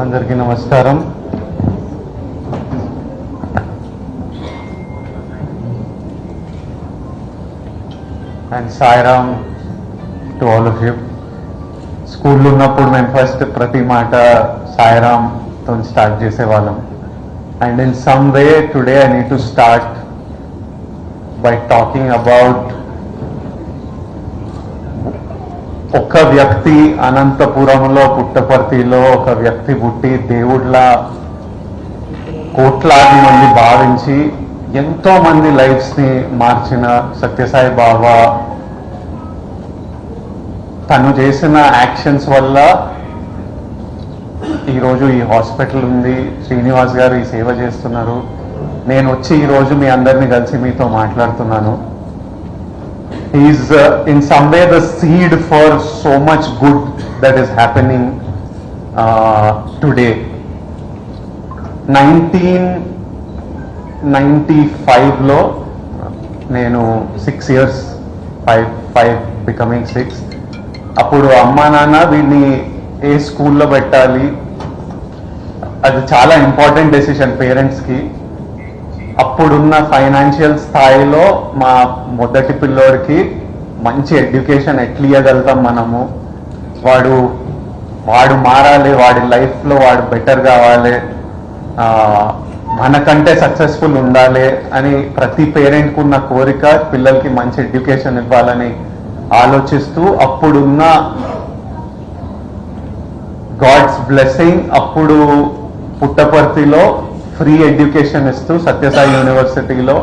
అందరికీ నమస్కారం. And Sairam to all of you. స్కూల్లో ఉన్నప్పుడు మేము ఫస్ట్ ప్రతి మాట సాయిరామ్తో స్టార్ట్ చేసేవాళ్ళం. And in some way today I need to start by talking about ఒక వ్యక్తి అనంతపురంలో పుట్టపర్తిలో ఒక వ్యక్తి పుట్టి దేవుళ్ళ కోట్లాది మంది భావించి ఎంతో మంది లైఫ్స్ని మార్చిన సత్యసాయి బాబా తను చేసిన యాక్షన్స్ వల్ల ఈరోజు ఈ హాస్పిటల్ ఉంది. శ్రీనివాస్ గారు ఈ సేవ చేస్తున్నారు. నేను వచ్చి ఈరోజు మీ అందరినీ కలిసి మీతో మాట్లాడుతున్నాను. He is in some way the seed for so much good that is happening today. 1995 లో నేను 6 years, 5 becoming 6. అప్పుడు అమ్మా నాన్న వీడిని ఏ స్కూల్లో పెట్టాలి, అది చాలా ఇంపార్టెంట్ డెసిషన్ పేరెంట్స్కి. అప్పుడున్న ఫైనాన్షియల్ స్థాయిలో మా మొదటి పిల్లోడికి మంచి ఎడ్యుకేషన్ ఎట్లా ఇవ్వగలుగుతాం మనము, వాడు మారాలి, వాడి లైఫ్లో వాడు బెటర్ కావాలి, మనకంటే సక్సెస్ఫుల్ ఉండాలి అని ప్రతి పేరెంట్కి ఉన్న కోరిక పిల్లలకి మంచి ఎడ్యుకేషన్ ఇవ్వాలని ఆలోచిస్తూ అప్పుడున్న గాడ్స్ బ్లెస్సింగ్ అప్పుడు పుట్టపర్తిలో ఫ్రీ ఎడ్యుకేషన్ ఇస్తూ సత్యసాయి యూనివర్సిటీలో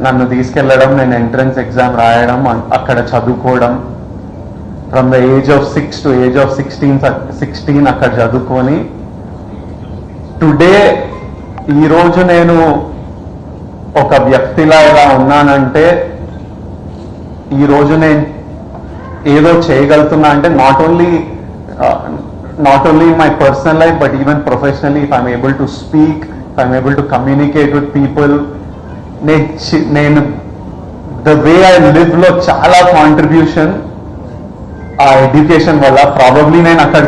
నన్ను తీసుకెళ్లడం, నేను ఎంట్రన్స్ ఎగ్జామ్ రాయడం, అక్కడ చదువుకోవడం. From the age of 6 to age of 16 అక్కడ చదువుకొని టుడే ఈరోజు నేను ఒక వ్యక్తిలా ఇలా ఉన్నానంటే ఈరోజు నేను ఏదో చేయగలుగుతున్నా అంటే not only my personal life but even professionally if I'm able to speak, I'm able to communicate with people. నేను the way I live లో చాలా కాంట్రిబ్యూషన్ ఆ ఎడ్యుకేషన్ వల్ల. ప్రాబబ్లీ నేను అక్కడ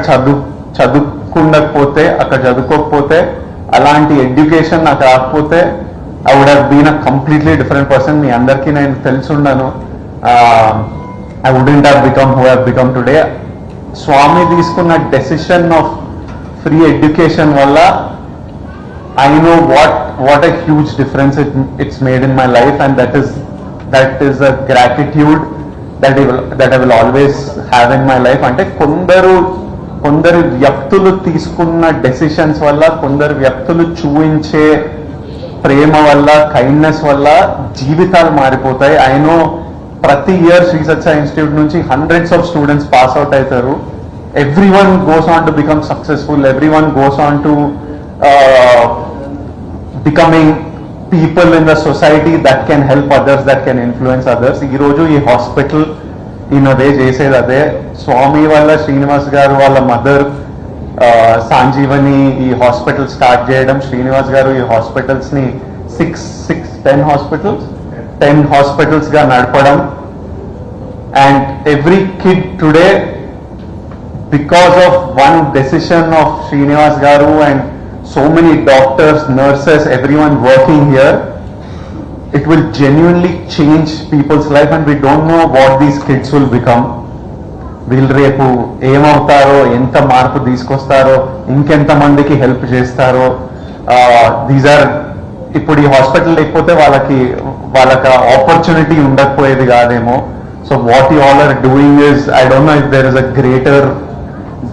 చదువుకోకపోతే అలాంటి ఎడ్యుకేషన్ నాకు రాకపోతే I would have been a completely different person. మీ అందరికీ నేను తెలుసుండను. I wouldn't have become who I have become today. స్వామి తీసుకున్న డెసిషన్ ఆఫ్ ఫ్రీ ఎడ్యుకేషన్ వల్ల I know what a huge difference it's made in my life, and that is a gratitude that I will always have in my life. అంటే కొందరు వ్యక్తులు తీసుకున్న decisions వల్ల, కొందరు వ్యక్తులు చూపించే ప్రేమ వల్ల, కైండ్నెస్ వల్ల జీవితాలు మారిపోతాయి. I know ప్రతి ఇయర్ శ్రీ సత్య ఇన్స్టిట్యూట్ నుంచి hundreds of students pass out అవుతారు. Everyone goes on to become successful. Everyone goes on to becoming people in the society that can help others, that can influence others. ఈ రోజు ఈ hospital ఇన్నదే చేసేది అదే. స్వామి వాళ్ళ శ్రీనివాస్ గారు వాళ్ళ మదర్ సంజీవని ఈ హాస్పిటల్ స్టార్ట్ చేయడం, శ్రీనివాస్ గారు ఈ హాస్పిటల్స్ని 10 హాస్పిటల్స్గా నడపడం. And every kid today because of one decision of Srinivas గారు and so many doctors, nurses, everyone working here, it will genuinely change people's life, and we don't know what these kids will become. వీళ్ళు రేపు ఏమవుతారో, ఎంత మార్పు తీసుకొస్తారో, ఇంకెంత మందికి help చేస్తారో. ఇప్పుడు ఈ హాస్పిటల్ లేకపోతే వాళ్ళకి ఆపర్చునిటీ ఉండకపోయేది కాదేమో. So what you all are doing is, I don't know if there is a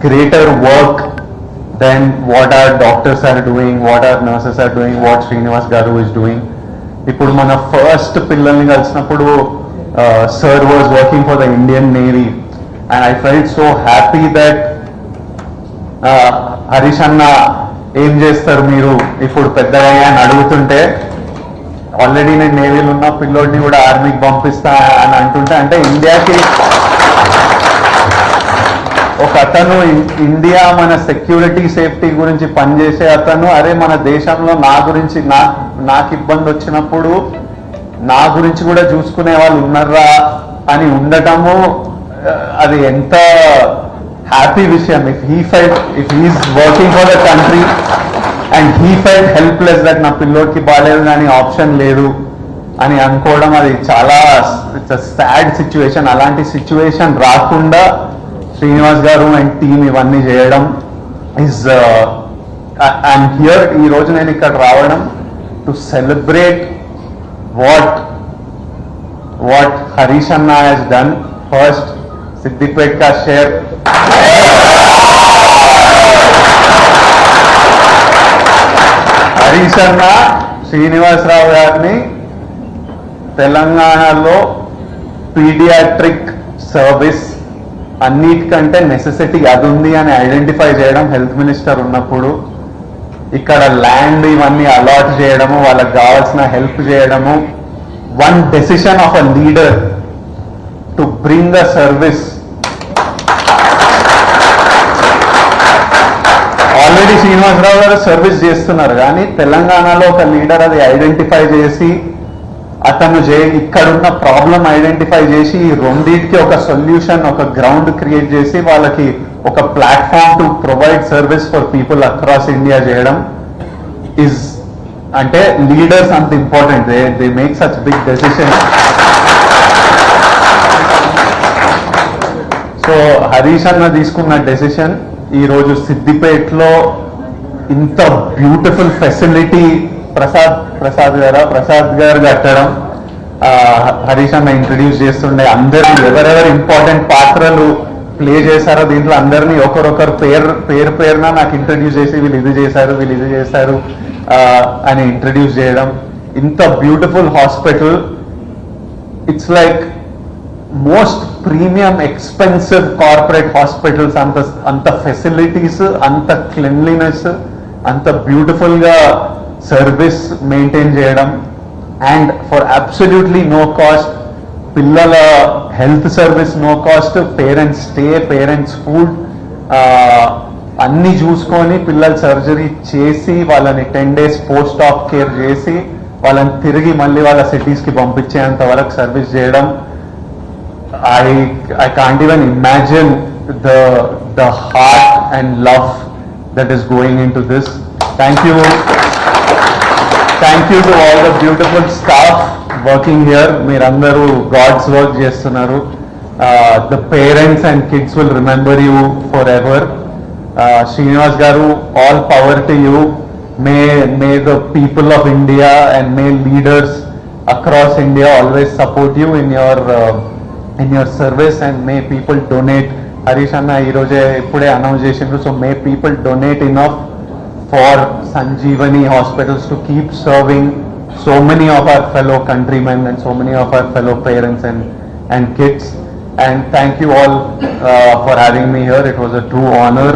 greater work then what our doctors are doing, what our nurses are doing, what Srinivas Garu is doing. ఇప్పుడు మన first పిల్లల్ని కలిసినప్పుడు sir was working for the Indian Navy, and I felt so happy that Harish అన్న ఏం చేస్తారు మీరు ఇప్పుడు పెద్దగా అని అడుగుతుంటే, ఆల్రెడీ నేను నేవీలో ఉన్న పిల్లోడిని కూడా ఆర్మీకి పంపిస్తా అని అంటుంటే, అంటే ఇండియాకి ఒక అతను ఇండియా మన సెక్యూరిటీ సేఫ్టీ గురించి పనిచేసే అతను, అరే మన దేశంలో నాకు ఇబ్బంది వచ్చినప్పుడు నా గురించి కూడా చూసుకునే వాళ్ళు ఉన్నారా అని ఉండటము, అది ఎంత happy విషయం. if he is working for the country and he felt helpless that నా పిల్లోడికి బాగాలేదు కానీ ఆప్షన్ లేదు అని అనుకోవడం, అది చాలా ఇట్స్ అ సాడ్ సిచ్యువేషన్. అలాంటి సిచ్యువేషన్ రాకుండా శ్రీనివాస్ గారు అండ్ టీమ్ ఇవన్నీ చేయడం ఇస్ ఐఎమ్ హియర్. ఈ రోజు నేను ఇక్కడ రావడం టు సెలబ్రేట్ వాట్ హరీష్ అన్న హ్యాస్ డన్. ఫస్ట్ సిద్దిపేట్ కా షేర్ హరీష్ అన్న శ్రీనివాసరావు గారిని తెలంగాణలో పీడియాట్రిక్ సర్వీస్ అన్నిటికంటే నెసెసిటీ అది ఉంది అని ఐడెంటిఫై చేయడం హెల్త్ మినిస్టర్ ఉన్నప్పుడు, ఇక్కడ ల్యాండ్ ఇవన్నీ అలాట్ చేయడము, వాళ్ళకి కావాల్సిన హెల్ప్ చేయడము, one decision of a leader to bring a service. Already Srinivasarao garu service చేస్తున్నారు, కానీ తెలంగాణలో ఒక లీడర్ అది ఐడెంటిఫై చేసి అతను ఇక్కడున్న ప్రాబ్లం ఐడెంటిఫై చేసి రెండింటికి ఒక సొల్యూషన్, ఒక గ్రౌండ్ క్రియేట్ చేసి వాళ్ళకి ఒక platform to provide service for people across India చేయడం ఇస్, అంటే లీడర్స్ అంత important. They make such big decision. So Harish అన్న తీసుకున్న డెసిషన్ ఈరోజు సిద్దిపేటలో ఇంత బ్యూటిఫుల్ ఫెసిలిటీ ప్రసాద్ గారు కట్టడం, హరీష్ అన్న ఇంట్రడ్యూస్ చేస్తుండే అందరినీ ఎవరెవరు ఇంపార్టెంట్ పాత్రలు ప్లే చేశారో దీంట్లో అందరినీ ఒకరొకరు పేరున నాకు ఇంట్రడ్యూస్ చేసి వీళ్ళు ఇది చేశారు అని ఇంట్రడ్యూస్ చేయడం. ఇంత beautiful hospital, it's like most premium expensive corporate hospitals. అంత ఫెసిలిటీస్, అంత క్లీన్లీనెస్, అంత బ్యూటిఫుల్ గా సర్వీస్ మెయింటైన్ చేయడం, and for absolutely no cost. పిల్లల health service no cost, parents stay, parents food అన్ని చూసుకొని పిల్లల సర్జరీ చేసి వాళ్ళని 10 days పోస్ట్ ఆఫ్ కేర్ చేసి వాళ్ళని తిరిగి మళ్ళీ వాళ్ళ సిటీస్కి పంపించేంత వరకు సర్వీస్ చేయడం. I can't even imagine the heart and love that is going into this. Thank you to all the beautiful staff working here. Meerandaru God's work chestunaru. The parents and kids will remember you forever. Srinivas garu, all power to you. May the people of India and may leaders across India always support you in your service, and may people donate. Harish Anna ee roje ippude announce chesindu, so may people donate enough for Sanjeevani hospitals to keep serving so many of our fellow countrymen and so many of our fellow parents and kids. And thank you all for having me here. It was a true honor,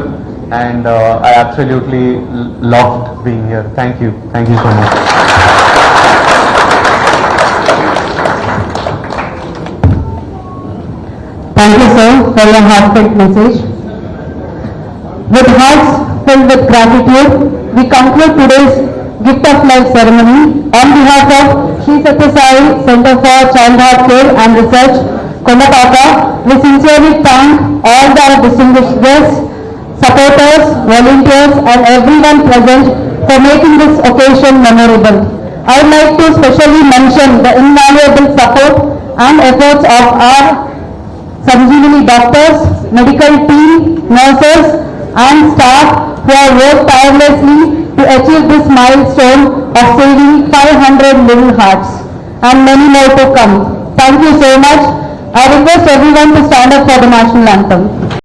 and I absolutely loved being here. Thank you so much. Thank you, sir, for your heartfelt message. With hearts filled with gratitude, we conclude today's Gift of Life ceremony. On behalf of Sri Sathya Sai Center for Child Heart Care and Research, Kondapaka, we sincerely thank all the distinguished guests, supporters, volunteers, and everyone present for making this occasion memorable. I would like to specially mention the invaluable support and efforts of our Sanjeevani doctors, medical team, nurses and staff who have worked tirelessly to achieve this milestone of saving 500 little hearts, and many more to come. Thank you so much. I request everyone to stand up for the national anthem.